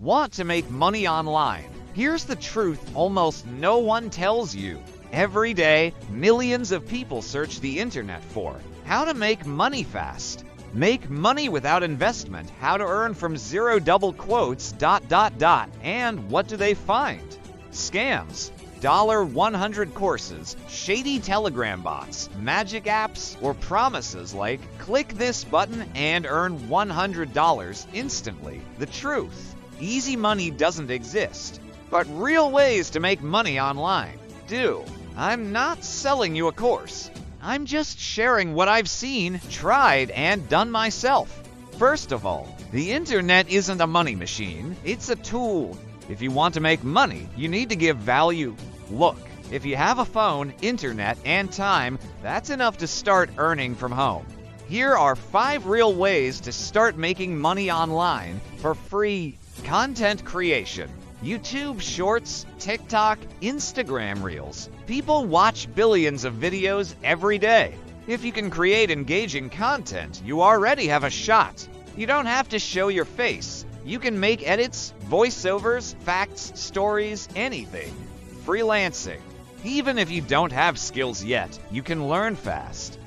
Want to make money online? Here's the truth almost no one tells you. Every day, millions of people search the internet for how to make money fast. Make money without investment, how to earn from zero double quotes, ... And what do they find? Scams, $100 courses, shady Telegram bots, magic apps, or promises like click this button and earn $100 instantly. The truth: easy money doesn't exist, but real ways to make money online do. I'm not selling you a course. I'm just sharing what I've seen, tried, and done myself. First of all, the internet isn't a money machine, it's a tool. If you want to make money, you need to give value. Look, if you have a phone, internet, and time, that's enough to start earning from home. Here are 5 real ways to start making money online for free. Content creation. YouTube Shorts, TikTok, Instagram Reels. People watch billions of videos every day. If you can create engaging content, you already have a shot. You don't have to show your face. You can make edits, voiceovers, facts, stories, anything. Freelancing. Even if you don't have skills yet, you can learn fast.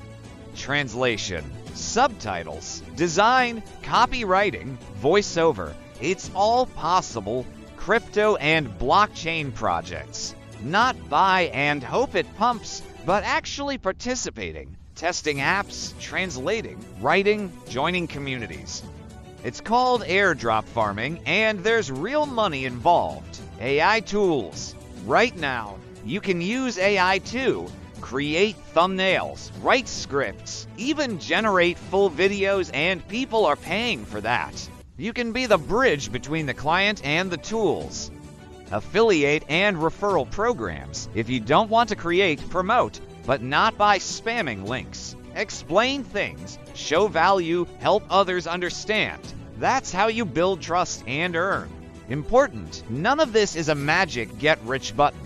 Translation, subtitles, design, copywriting, voiceover. It's all possible. Crypto and blockchain projects. Not buy and hope it pumps, but actually participating, testing apps, translating, writing, joining communities. It's called airdrop farming, and there's real money involved. AI tools. Right now, you can use AI to create thumbnails, write scripts, even generate full videos, and people are paying for that. You can be the bridge between the client and the tools. Affiliate and referral programs. If you don't want to create, promote, but not by spamming links. Explain things, show value, help others understand. That's how you build trust and earn. Important, none of this is a magic get-rich button.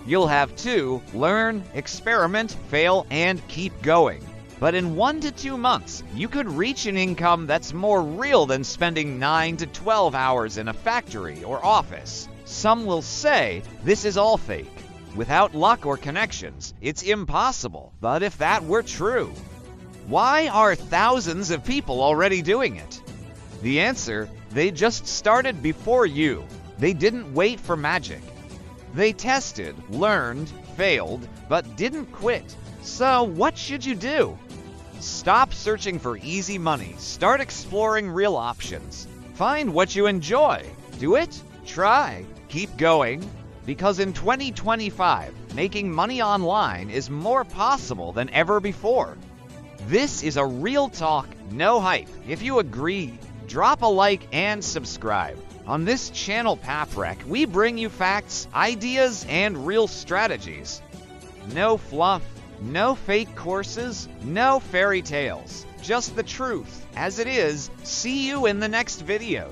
You'll have to learn, experiment, fail, and keep going. But in 1 to 2 months, you could reach an income that's more real than spending 9 to 12 hours in a factory or office. Some will say this is all fake. Without luck or connections, it's impossible. But if that were true, why are thousands of people already doing it? The answer: they just started before you. They didn't wait for magic. They tested, learned, failed, but didn't quit. So what should you do? Stop searching for easy money. Start exploring real options. Find what you enjoy. Do it. Try. Keep going. Because in 2025, making money online is more possible than ever before. This is a real talk, no hype. If you agree, drop a like and subscribe. On this channel Papwreck, we bring you facts, ideas, and real strategies. No fluff. No fake courses, no fairy tales, just the truth as it is. See you in the next video.